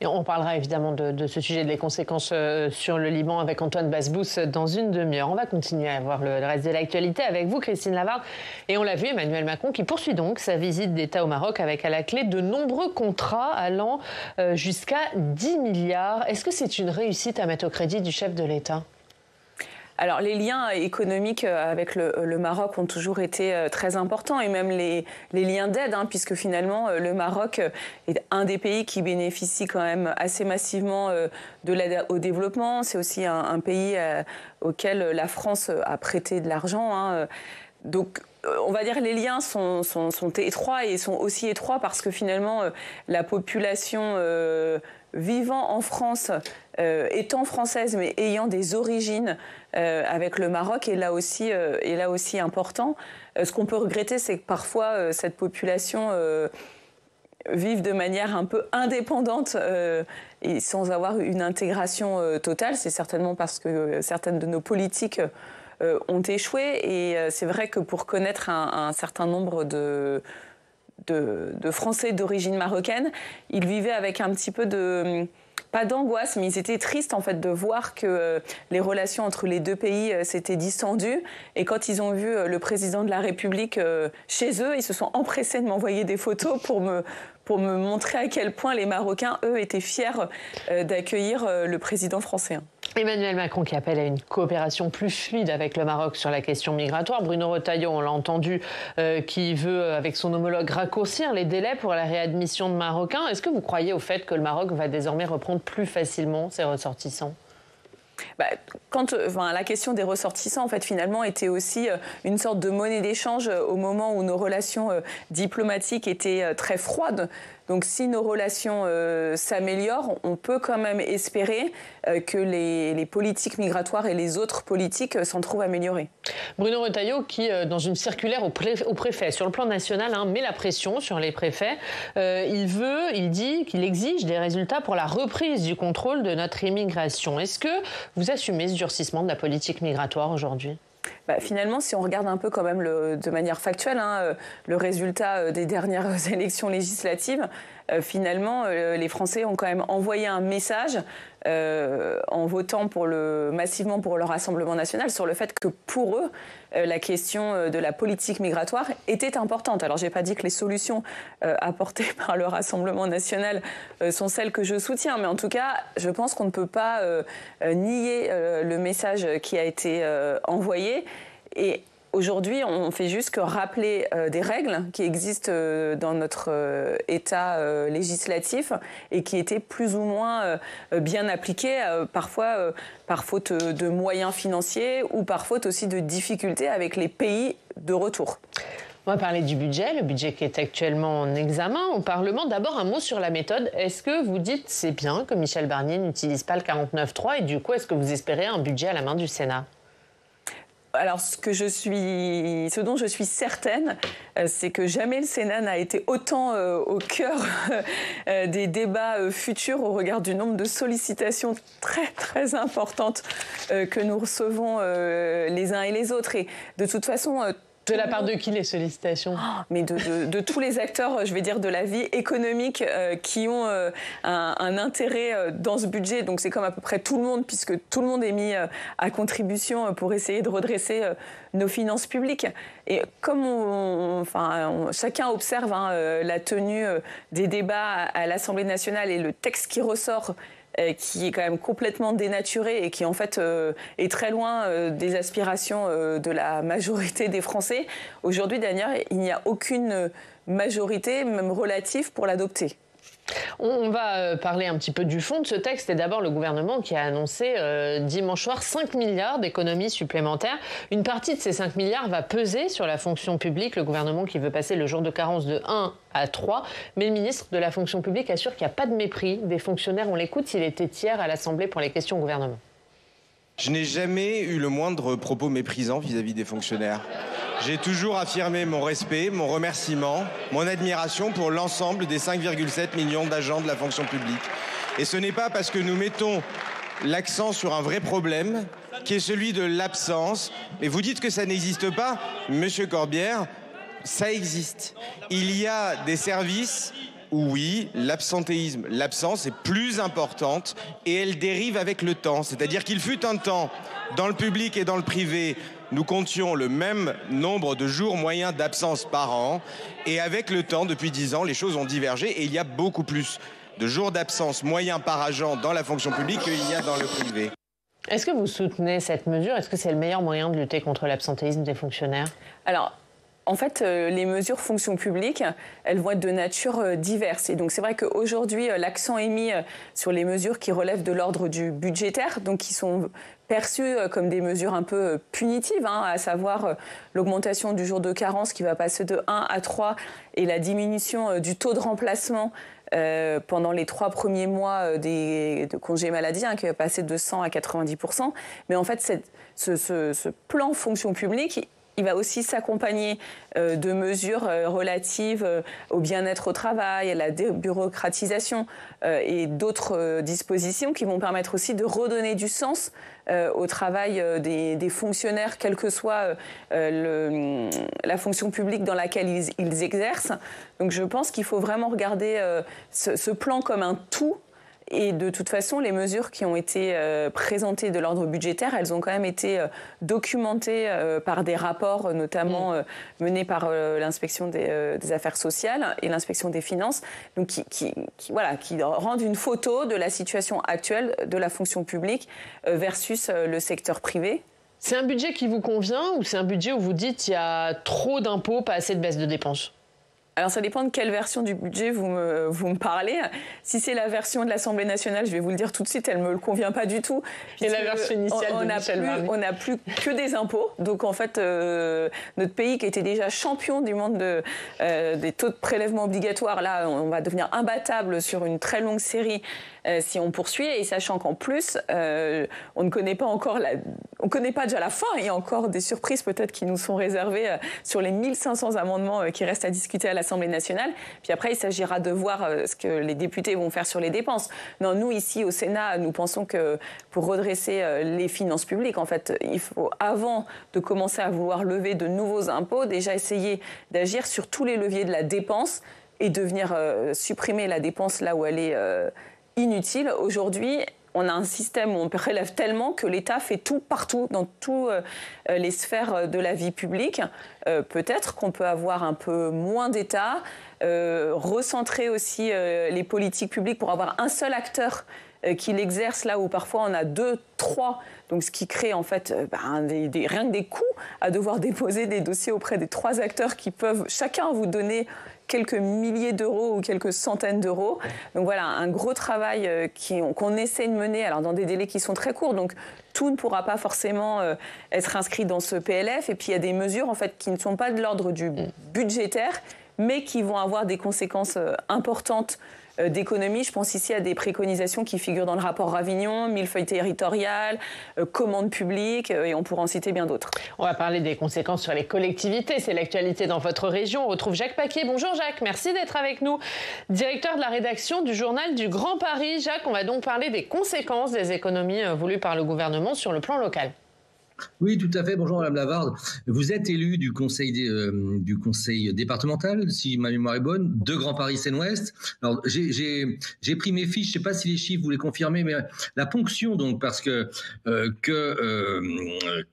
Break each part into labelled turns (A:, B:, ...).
A: Et on parlera évidemment de ce sujet, des conséquences sur le Liban avec Antoine Basbous dans une demi-heure. On va continuer à voir le reste de l'actualité avec vous, Christine Lavarde. Et on l'a vu, Emmanuel Macron qui poursuit donc sa visite d'État au Maroc avec à la clé de nombreux contrats allant jusqu'à 10 milliards. Est-ce que c'est une réussite à mettre au crédit du chef de l'État ?
B: Alors, les liens économiques avec le Maroc ont toujours été très importants, et même les liens d'aide, puisque finalement, le Maroc est un des pays qui bénéficie quand même assez massivement de l'aide au développement. C'est aussi un pays auquel la France a prêté de l'argent. Donc, on va dire que les liens sont étroits, et sont aussi étroits parce que finalement, la population vivant en France, étant française mais ayant des origines avec le Maroc est là aussi important. Ce qu'on peut regretter, c'est que parfois cette population vive de manière un peu indépendante et sans avoir une intégration totale. C'est certainement parce que certaines de nos politiques ont échoué, et c'est vrai que pour connaître un certain nombre de Français d'origine marocaine, ils vivaient avec un petit peu pas d'angoisse, mais ils étaient tristes en fait de voir que les relations entre les deux pays s'étaient distendues. Et quand ils ont vu le président de la République chez eux, ils se sont empressés de m'envoyer des photos pour me montrer à quel point les Marocains, eux, étaient fiers d'accueillir le président français.
A: Emmanuel Macron qui appelle à une coopération plus fluide avec le Maroc sur la question migratoire. Bruno Retailleau, on l'a entendu, qui veut, avec son homologue, raccourcir les délais pour la réadmission de Marocains. Est-ce que vous croyez au fait que le Maroc va désormais reprendre plus facilement ses ressortissants ?
B: La question des ressortissants, en fait, finalement, était aussi une sorte de monnaie d'échange au moment où nos relations diplomatiques étaient très froides. Donc, si nos relations s'améliorent, on peut quand même espérer que les politiques migratoires et les autres politiques s'en trouvent améliorées.
A: Bruno Retailleau, qui, dans une circulaire au préfet, sur le plan national, met la pression sur les préfets. Il dit qu'il exige des résultats pour la reprise du contrôle de notre immigration. Est-ce que vous assumez ce durcissement de la politique migratoire aujourd'hui ?
B: Finalement, si on regarde un peu quand même de manière factuelle le résultat des dernières élections législatives, finalement, les Français ont quand même envoyé un message en votant massivement pour le Rassemblement national sur le fait que pour eux, la question de la politique migratoire était importante. Alors, je n'ai pas dit que les solutions apportées par le Rassemblement national sont celles que je soutiens, mais en tout cas, je pense qu'on ne peut pas nier le message qui a été envoyé. Et aujourd'hui, on fait juste que rappeler des règles qui existent dans notre État législatif et qui étaient plus ou moins bien appliquées, parfois par faute de moyens financiers ou par faute aussi de difficultés avec les pays de retour.
A: On va parler du budget, le budget qui est actuellement en examen au Parlement. D'abord, un mot sur la méthode. Est-ce que vous dites c'est bien que Michel Barnier n'utilise pas le 49.3 et du coup, est-ce que vous espérez un budget à la main du Sénat ?
B: Alors, ce dont je suis certaine, c'est que jamais le Sénat n'a été autant au cœur des débats futurs au regard du nombre de sollicitations très, très importantes que nous recevons les uns et les autres. Et de toute façon...
A: De la part de qui les sollicitations ?
B: Mais de tous les acteurs, je vais dire, de la vie économique qui ont un intérêt dans ce budget. Donc c'est comme à peu près tout le monde, puisque tout le monde est mis à contribution pour essayer de redresser nos finances publiques. Et comme chacun observe la tenue des débats à l'Assemblée nationale et le texte qui ressort, qui est quand même complètement dénaturé et qui en fait est très loin des aspirations de la majorité des Français. Aujourd'hui, d'ailleurs, il n'y a aucune majorité, même relative, pour l'adopter.
A: On va parler un petit peu du fond de ce texte. Et d'abord, le gouvernement qui a annoncé dimanche soir 5 milliards d'économies supplémentaires. Une partie de ces 5 milliards va peser sur la fonction publique. Le gouvernement qui veut passer le jour de carence de 1 à 3. Mais le ministre de la fonction publique assure qu'il n'y a pas de mépris des fonctionnaires. On l'écoute, il était hier à l'Assemblée pour les questions au gouvernement.
C: Je n'ai jamais eu le moindre propos méprisant vis-à-vis des fonctionnaires. J'ai toujours affirmé mon respect, mon remerciement, mon admiration pour l'ensemble des 5,7 millions d'agents de la fonction publique. Et ce n'est pas parce que nous mettons l'accent sur un vrai problème, qui est celui de l'absence. Mais vous dites que ça n'existe pas, Monsieur Corbière, ça existe. Il y a des services où oui, l'absentéisme, l'absence est plus importante et elle dérive avec le temps. C'est-à-dire qu'il fut un temps, dans le public et dans le privé, nous comptions le même nombre de jours moyens d'absence par an. Et avec le temps, depuis 10 ans, les choses ont divergé et il y a beaucoup plus de jours d'absence moyens par agent dans la fonction publique qu'il y a dans le privé.
A: Est-ce que vous soutenez cette mesure? Est-ce que c'est le meilleur moyen de lutter contre l'absentéisme des fonctionnaires?
B: Alors, en fait, les mesures fonction publique, elles vont être de nature diverse. Et donc, c'est vrai qu'aujourd'hui, l'accent est mis sur les mesures qui relèvent de l'ordre du budgétaire, donc qui sont perçues comme des mesures un peu punitives, à savoir l'augmentation du jour de carence qui va passer de 1 à 3 et la diminution du taux de remplacement pendant les 3 premiers mois de congé maladie, qui va passer de 100 à 90%. Mais en fait, ce plan fonction publique, il va aussi s'accompagner de mesures relatives au bien-être au travail, à la débureaucratisation et d'autres dispositions qui vont permettre aussi de redonner du sens au travail des fonctionnaires, quelle que soit la fonction publique dans laquelle ils exercent. Donc je pense qu'il faut vraiment regarder ce plan comme un tout. Et de toute façon, les mesures qui ont été présentées de l'ordre budgétaire, elles ont quand même été documentées par des rapports, notamment menés par l'inspection des affaires sociales et l'inspection des finances, donc qui rendent une photo de la situation actuelle de la fonction publique versus le secteur privé.
A: C'est un budget qui vous convient ou c'est un budget où vous dites qu'il y a trop d'impôts, pas assez de baisse de dépenses?
B: Alors ça dépend de quelle version du budget vous me parlez. Si c'est la version de l'Assemblée nationale, je vais vous le dire tout de suite, elle ne me convient pas du tout.
A: Et la version initiale de Michel Barnier.
B: On n'a plus que des impôts. Donc en fait, notre pays qui était déjà champion du monde des taux de prélèvement obligatoires, là on va devenir imbattable sur une très longue série si on poursuit. Et sachant qu'en plus, on ne connaît pas encore on connaît pas déjà la fin. Il y a encore des surprises peut-être qui nous sont réservées sur les 1500 amendements qui restent à discuter à l'Assemblée nationale. Puis après, il s'agira de voir ce que les députés vont faire sur les dépenses. Non, nous, ici, au Sénat, nous pensons que pour redresser les finances publiques, en fait, il faut, avant de commencer à vouloir lever de nouveaux impôts, déjà essayer d'agir sur tous les leviers de la dépense et de venir supprimer la dépense là où elle est inutile. Aujourd'hui, on a un système où on prélève tellement que l'État fait tout partout, dans toutes les sphères de la vie publique. Peut-être qu'on peut avoir un peu moins d'État, recentrer aussi les politiques publiques pour avoir un seul acteur qui l'exerce là où parfois on a 2, 3. Donc ce qui crée en fait rien que des coûts à devoir déposer des dossiers auprès des 3 acteurs qui peuvent chacun vous donner quelques milliers d'euros ou quelques centaines d'euros. Donc voilà, un gros travail qu'on essaie de mener alors dans des délais qui sont très courts. Donc tout ne pourra pas forcément être inscrit dans ce PLF. Et puis il y a des mesures en fait qui ne sont pas de l'ordre du budgétaire, mais qui vont avoir des conséquences importantes d'économie. Je pense ici à des préconisations qui figurent dans le rapport Ravignon, millefeuille territorial, commande publique, et on pourra en citer bien d'autres.
A: On va parler des conséquences sur les collectivités. C'est l'actualité dans votre région. On retrouve Jacques Paquet. Bonjour Jacques, merci d'être avec nous. Directeur de la rédaction du journal du Grand Paris. Jacques, on va donc parler des conséquences des économies voulues par le gouvernement sur le plan local.
D: Oui, tout à fait. Bonjour Madame Lavarde. Vous êtes élu du conseil départemental, si ma mémoire est bonne, de Grand Paris Seine-Ouest. Alors j'ai pris mes fiches. Je ne sais pas si les chiffres vous les confirmez, mais la ponction donc parce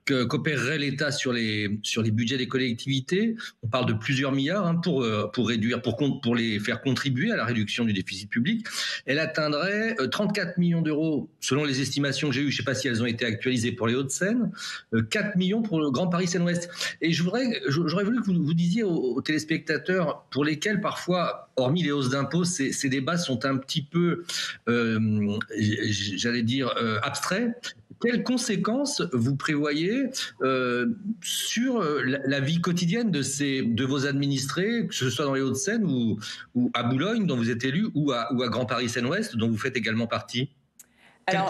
D: qu'opérerait l'État sur les budgets des collectivités, on parle de plusieurs milliards pour réduire, pour les faire contribuer à la réduction du déficit public. Elle atteindrait 34 millions d'euros selon les estimations que j'ai eues. Je ne sais pas si elles ont été actualisées pour les Hauts-de-Seine. 4 millions pour le Grand Paris Seine-Ouest. Et j'aurais voulu que vous disiez aux téléspectateurs pour lesquels parfois, hormis les hausses d'impôts, ces débats sont un petit peu, abstraits. Quelles conséquences vous prévoyez sur la vie quotidienne de vos administrés, que ce soit dans les Hauts-de-Seine ou à Boulogne, dont vous êtes élu, ou à Grand Paris Seine-Ouest, dont vous faites également partie? Quelles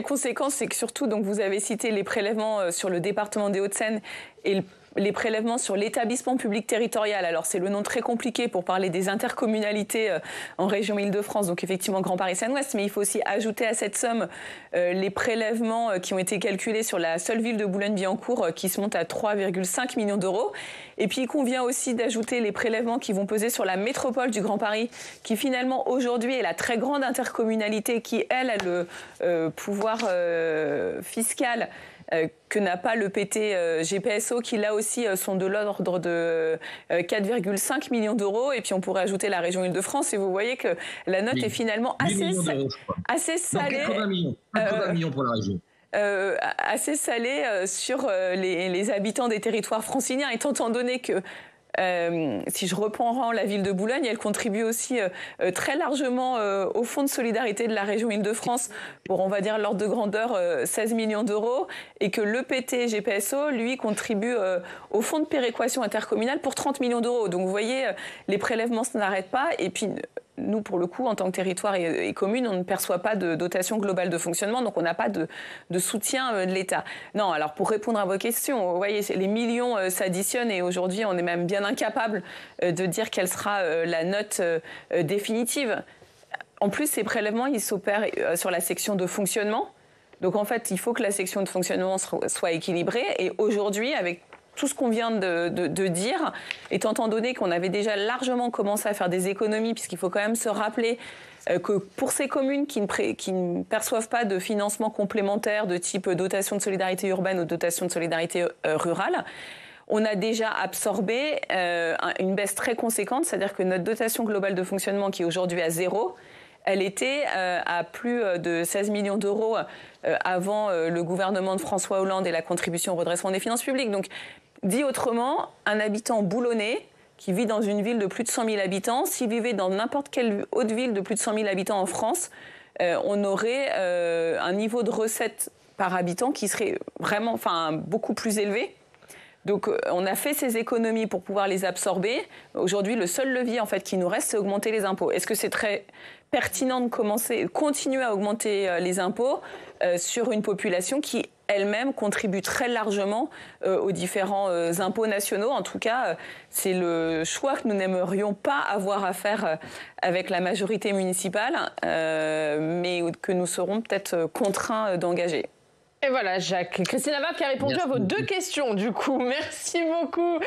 D: conséquences ?
B: C'est que surtout, donc, vous avez cité les prélèvements sur le département des Hauts-de-Seine et les prélèvements sur l'établissement public territorial. Alors, c'est le nom très compliqué pour parler des intercommunalités en région Île-de-France, donc effectivement Grand Paris Seine-Ouest, mais il faut aussi ajouter à cette somme les prélèvements qui ont été calculés sur la seule ville de Boulogne-Billancourt qui se montent à 3,5 millions d'euros. Et puis, il convient aussi d'ajouter les prélèvements qui vont peser sur la métropole du Grand Paris, qui finalement aujourd'hui est la très grande intercommunalité qui, elle, a le pouvoir fiscal que n'a pas le PT GPSO, qui là aussi sont de l'ordre de 4,5 millions d'euros. Et puis on pourrait ajouter la région Île-de-France. Et vous voyez que la note est finalement assez salée.
D: Non, 80 millions pour la région.
B: Assez salée sur les habitants des territoires franciliens, étant donné que si je reprends la ville de Boulogne, elle contribue aussi très largement au fonds de solidarité de la région Île-de-France pour, on va dire, l'ordre de grandeur 16 millions d'euros, et que le PT GPSO, lui, contribue au fonds de péréquation intercommunale pour 30 millions d'euros. Donc vous voyez, les prélèvements ne s'arrêtent pas, et puis nous, pour le coup, en tant que territoire et commune, on ne perçoit pas de dotation globale de fonctionnement, donc on n'a pas de soutien de l'État. Non, alors pour répondre à vos questions, vous voyez, les millions s'additionnent, et aujourd'hui, on est même bien incapable de dire quelle sera la note définitive. En plus, ces prélèvements, ils s'opèrent sur la section de fonctionnement. Donc en fait, il faut que la section de fonctionnement soit équilibrée, et aujourd'hui, avec tout ce qu'on vient de dire, étant donné qu'on avait déjà largement commencé à faire des économies, puisqu'il faut quand même se rappeler que pour ces communes qui ne perçoivent pas de financement complémentaire de type dotation de solidarité urbaine ou dotation de solidarité rurale, on a déjà absorbé une baisse très conséquente, c'est-à-dire que notre dotation globale de fonctionnement, qui est aujourd'hui à 0, elle était à plus de 16 millions d'euros avant le gouvernement de François Hollande et la contribution au redressement des finances publiques. Donc, dit autrement, un habitant boulonnais qui vit dans une ville de plus de 100 000 habitants, s'il vivait dans n'importe quelle autre ville de plus de 100 000 habitants en France, on aurait un niveau de recettes par habitant qui serait vraiment, beaucoup plus élevé. Donc, on a fait ces économies pour pouvoir les absorber. Aujourd'hui, le seul levier en fait qui nous reste, c'est augmenter les impôts. Est-ce que c'est très pertinent de continuer à augmenter les impôts sur une population qui elle-même contribue très largement aux différents impôts nationaux? En tout cas, c'est le choix que nous n'aimerions pas avoir à faire avec la majorité municipale, mais que nous serons peut-être contraints d'engager.
A: Et voilà, Jacques. Christine Lavarde qui a répondu à vos deux questions, du coup. Merci beaucoup,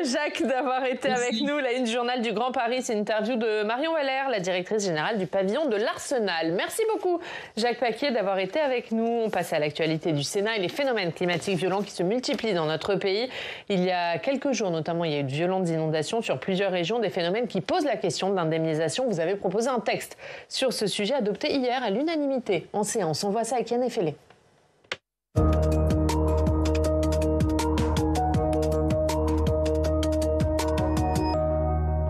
A: Jacques, d'avoir été avec nous. La une du journal du Grand Paris, c'est une interview de Marion Valère, la directrice générale du pavillon de l'Arsenal. Merci beaucoup, Jacques Paquier, d'avoir été avec nous. On passe à l'actualité du Sénat et les phénomènes climatiques violents qui se multiplient dans notre pays. Il y a quelques jours, notamment, il y a eu de violentes inondations sur plusieurs régions, des phénomènes qui posent la question de l'indemnisation. Vous avez proposé un texte sur ce sujet adopté hier à l'unanimité en séance. On voit ça avec Yann Effelé.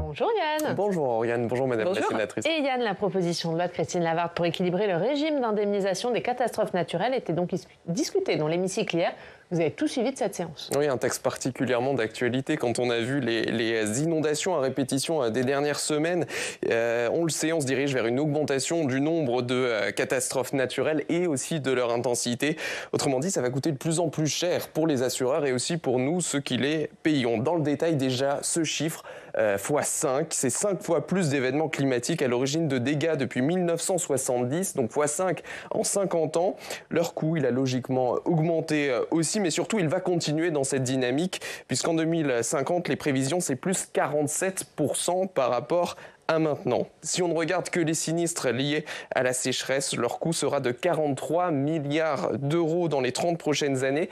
A: Bonjour Yann.
E: Bonjour Oriane, bonjour Madame la sénatrice.
A: Et Yann, la proposition de loi de Christine Lavarde pour équilibrer le régime d'indemnisation des catastrophes naturelles était donc discutée dans l'hémicycle hier. Vous avez tout suivi de cette séance.
E: Oui, un texte particulièrement d'actualité quand on a vu les inondations à répétition des dernières semaines. On le sait, on se dirige vers une augmentation du nombre de catastrophes naturelles et aussi de leur intensité. Autrement dit, ça va coûter de plus en plus cher pour les assureurs et aussi pour nous, ceux qui les payons. Dans le détail, déjà, ce chiffre, x5, c'est 5 fois plus d'événements climatiques à l'origine de dégâts depuis 1970, donc x5 en 50 ans. Leur coût, il a logiquement augmenté aussi, mais surtout, il va continuer dans cette dynamique, puisqu'en 2050, les prévisions, c'est plus 47% par rapport à maintenant. Si on ne regarde que les sinistres liés à la sécheresse, leur coût sera de 43 milliards d'euros dans les 30 prochaines années,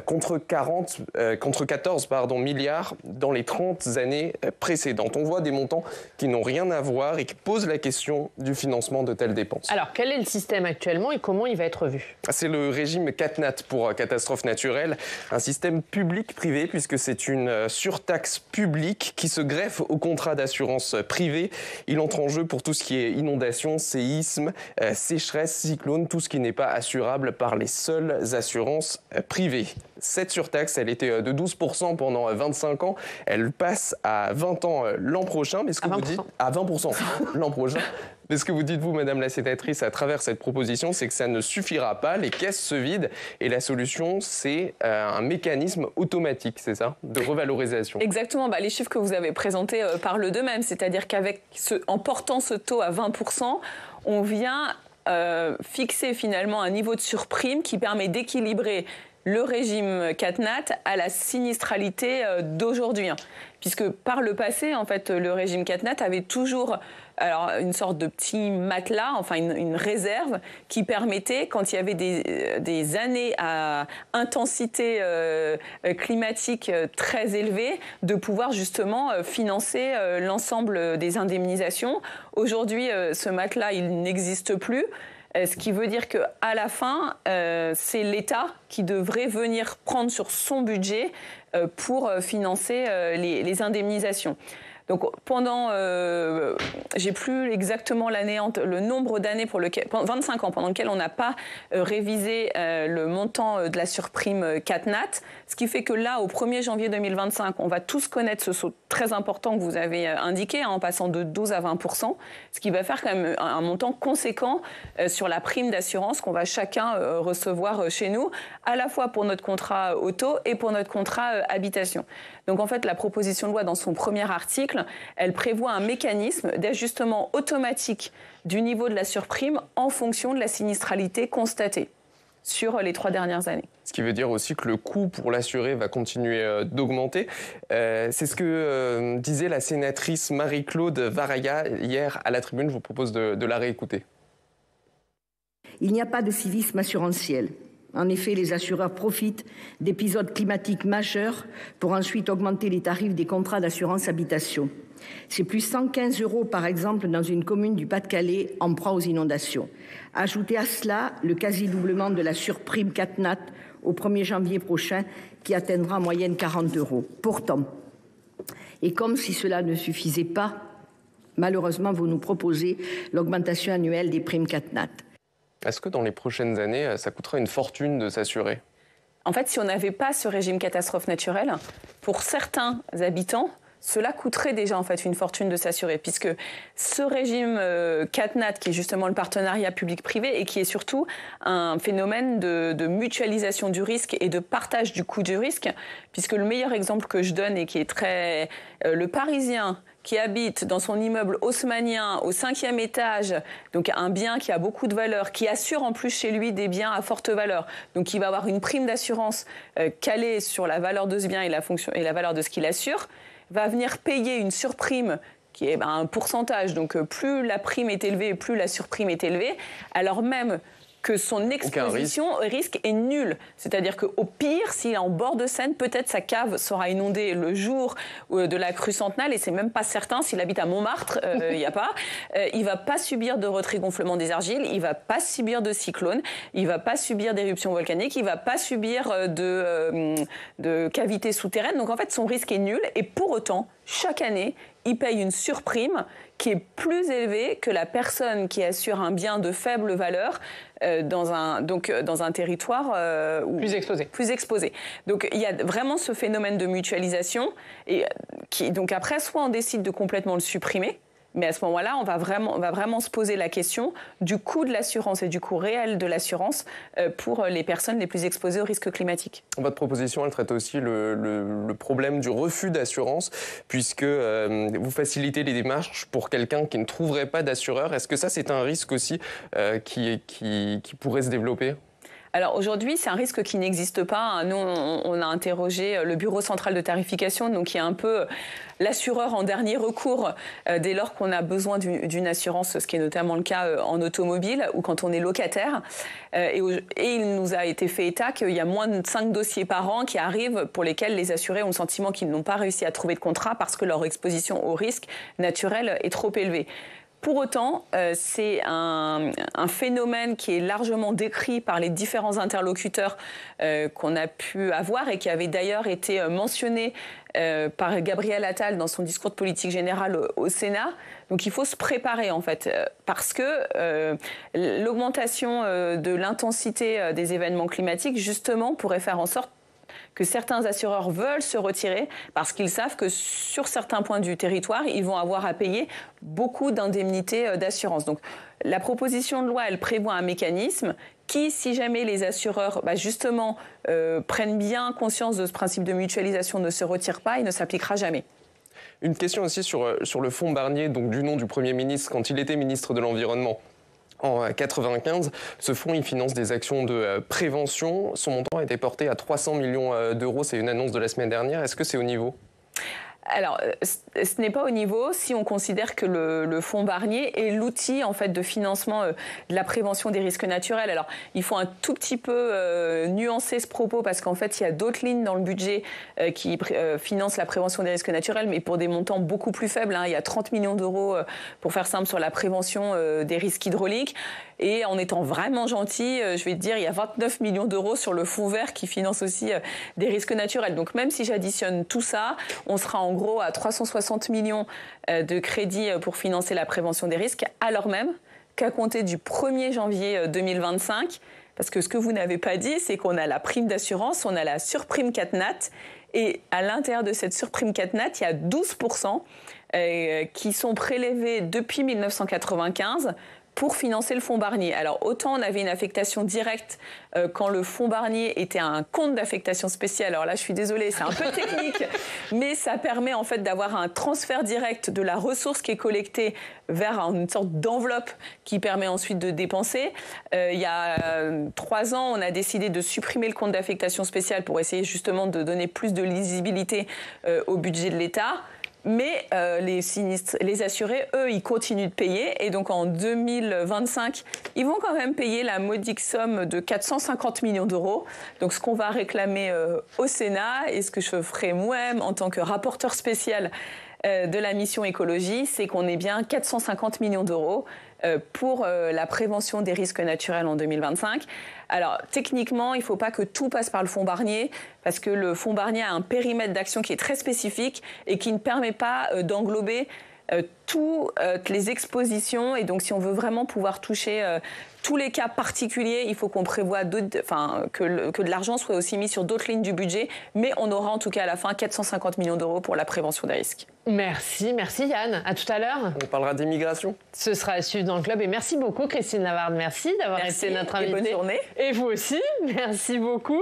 E: contre 14 milliards dans les 30 années précédentes. On voit des montants qui n'ont rien à voir et qui posent la question du financement de telles dépenses.
A: Alors, quel est le système actuellement et comment il va être revu ?
E: C'est le régime CatNat pour catastrophes naturelles, un système public-privé puisque c'est une surtaxe publique qui se greffe au contrat d'assurance privée. Il entre en jeu pour tout ce qui est inondation, séisme, sécheresse, cyclone, tout ce qui n'est pas assurable par les seules assurances privées. Cette surtaxe, elle était de 12% pendant 25 ans. Elle passe à 20 ans l'an prochain. Mais ce que vous dites, à 20% l'an prochain. Mais ce que vous dites, vous, Madame la sénatrice, à travers cette proposition, c'est que ça ne suffira pas, les caisses se vident, et la solution, c'est un mécanisme automatique, c'est ça, de revalorisation.
B: Exactement, les chiffres que vous avez présentés parlent d'eux-mêmes, c'est-à-dire en portant ce taux à 20%, on vient fixer finalement un niveau de surprime qui permet d'équilibrer le régime CatNat à la sinistralité d'aujourd'hui. Puisque par le passé, en fait, le régime CatNat avait toujours une sorte de petit matelas, enfin une réserve qui permettait, quand il y avait des années à intensité climatique très élevée, de pouvoir justement financer l'ensemble des indemnisations. Aujourd'hui, ce matelas, il n'existe plus. Ce qui veut dire qu'à la fin, c'est l'État qui devrait venir prendre sur son budget pour financer les indemnisations. Donc j'ai plus exactement le nombre d'années 25 ans pendant lequel on n'a pas révisé le montant de la surprime CatNat, ce qui fait que là, au 1er janvier 2025, on va tous connaître ce saut très important que vous avez indiqué, en passant de 12 à 20%, ce qui va faire quand même un montant conséquent sur la prime d'assurance qu'on va chacun recevoir chez nous, à la fois pour notre contrat auto et pour notre contrat habitation. Donc en fait, la proposition de loi, dans son premier article, elle prévoit un mécanisme d'ajustement automatique du niveau de la surprime en fonction de la sinistralité constatée sur les 3 dernières années.
E: Ce qui veut dire aussi que le coût pour l'assuré va continuer d'augmenter. C'est ce que disait la sénatrice Marie-Claude Varaya hier à la tribune. Je vous propose de la réécouter.
F: Il n'y a pas de civisme assurantiel. En effet, les assureurs profitent d'épisodes climatiques majeurs pour ensuite augmenter les tarifs des contrats d'assurance habitation. C'est plus 115 € par exemple dans une commune du Pas-de-Calais en proie aux inondations. Ajoutez à cela le quasi-doublement de la surprime CatNat au 1er janvier prochain qui atteindra en moyenne 40 €. Pourtant, et comme si cela ne suffisait pas, malheureusement vous nous proposez l'augmentation annuelle des primes CatNat.
E: Est-ce que dans les prochaines années, ça coûtera une fortune de s'assurer ?
B: En fait, si on n'avait pas ce régime catastrophe naturelle, pour certains habitants, cela coûterait déjà en fait une fortune de s'assurer, puisque ce régime CatNat, qui est justement le partenariat public-privé et qui est surtout un phénomène de mutualisation du risque et de partage du coût du risque, puisque le meilleur exemple que je donne et qui est très... le Parisien qui habite dans son immeuble haussmannien au 5e étage, donc un bien qui a beaucoup de valeur, qui assure en plus chez lui des biens à forte valeur, donc il va avoir une prime d'assurance calée sur la valeur de ce bien et la valeur de ce qu'il assure, va venir payer une surprime qui est un pourcentage, donc plus la prime est élevée, plus la surprime est élevée, alors même que son exposition au risque est nulle. C'est-à-dire qu'au pire, s'il est en bord de Seine, peut-être sa cave sera inondée le jour de la crue centenale, et c'est même pas certain, s'il habite à Montmartre, il n'y a pas. Il va pas subir de retrait-gonflement des argiles, il va pas subir de cyclone, il va pas subir d'éruption volcanique, il va pas subir de cavités souterraines. Donc en fait, son risque est nul, et pour autant, chaque année, il paye une surprime qui est plus élevée que la personne qui assure un bien de faible valeur dans un territoire plus exposé. Donc il y a vraiment ce phénomène de mutualisation et donc après, soit on décide de complètement le supprimer, mais à ce moment-là, on va vraiment se poser la question du coût de l'assurance et du coût réel de l'assurance pour les personnes les plus exposées au risque climatique.
E: Votre proposition, elle traite aussi le problème du refus d'assurance, puisque vous facilitez les démarches pour quelqu'un qui ne trouverait pas d'assureur. Est-ce que ça, c'est un risque aussi qui pourrait se développer ?
B: Alors aujourd'hui, c'est un risque qui n'existe pas. Nous, on a interrogé le Bureau central de tarification, donc qui est un peu l'assureur en dernier recours dès lors qu'on a besoin d'une assurance, ce qui est notamment le cas en automobile ou quand on est locataire. Et il nous a été fait état qu'il y a moins de 5 dossiers par an qui arrivent pour lesquels les assurés ont le sentiment qu'ils n'ont pas réussi à trouver de contrat parce que leur exposition au risque naturel est trop élevée. Pour autant, c'est un phénomène qui est largement décrit par les différents interlocuteurs qu'on a pu avoir et qui avait d'ailleurs été mentionné par Gabriel Attal dans son discours de politique générale au Sénat. Donc il faut se préparer en fait, parce que l'augmentation de l'intensité des événements climatiques justement pourrait faire en sorte que certains assureurs veulent se retirer parce qu'ils savent que sur certains points du territoire, ils vont avoir à payer beaucoup d'indemnités d'assurance. Donc, la proposition de loi, elle prévoit un mécanisme qui, si jamais les assureurs, justement, prennent bien conscience de ce principe de mutualisation, ne se retire pas, il ne s'appliquera jamais.
E: Une question aussi sur le fonds Barnier, donc du nom du Premier ministre quand il était ministre de l'Environnement. En 1995, ce fonds il finance des actions de prévention. Son montant a été porté à 300 millions d'euros. C'est une annonce de la semaine dernière. Est-ce que c'est au niveau ?
B: Alors, ce n'est pas au niveau si on considère que le fonds Barnier est l'outil en fait de financement de la prévention des risques naturels. Alors, il faut un tout petit peu nuancer ce propos parce qu'en fait, il y a d'autres lignes dans le budget qui financent la prévention des risques naturels, mais pour des montants beaucoup plus faibles. Il y a 30 millions d'euros, pour faire simple, sur la prévention des risques hydrauliques. Et en étant vraiment gentil, je vais te dire, il y a 29 millions d'euros sur le fonds vert qui finance aussi des risques naturels. Donc même si j'additionne tout ça, on sera en gros à 360 millions de crédits pour financer la prévention des risques, alors même qu'à compter du 1er janvier 2025, parce que ce que vous n'avez pas dit, c'est qu'on a la prime d'assurance, on a la surprime CatNat, et à l'intérieur de cette surprime CatNat, il y a 12% qui sont prélevés depuis 1995 pour financer le fonds Barnier. Alors, autant on avait une affectation directe quand le fonds Barnier était un compte d'affectation spéciale. Alors là, je suis désolée, c'est un peu technique, mais ça permet en fait d'avoir un transfert direct de la ressource qui est collectée vers une sorte d'enveloppe qui permet ensuite de dépenser. Il y a 3 ans, on a décidé de supprimer le compte d'affectation spéciale pour essayer justement de donner plus de lisibilité au budget de l'État. Mais les assurés, eux, ils continuent de payer. Et donc, en 2025, ils vont quand même payer la modique somme de 450 millions d'euros. Donc, ce qu'on va réclamer au Sénat et ce que je ferai moi-même en tant que rapporteur spécial de la mission écologie, c'est qu'on ait bien 450 millions d'euros pour la prévention des risques naturels en 2025. Alors, techniquement, il ne faut pas que tout passe par le fonds Barnier, parce que le fonds Barnier a un périmètre d'action qui est très spécifique et qui ne permet pas d'englober toutes les expositions. Et donc, si on veut vraiment pouvoir toucher tous les cas particuliers, il faut qu'on prévoie que de l'argent soit aussi mis sur d'autres lignes du budget. Mais on aura en tout cas à la fin 450 millions d'euros pour la prévention des risques.
A: Merci Yann. À tout à l'heure.
E: On parlera d'immigration.
A: Ce sera à suivre dans le club. Et merci beaucoup Christine Lavarde. Merci d'avoir été notre invitée.
B: Bonne journée.
A: Et vous aussi. Merci beaucoup.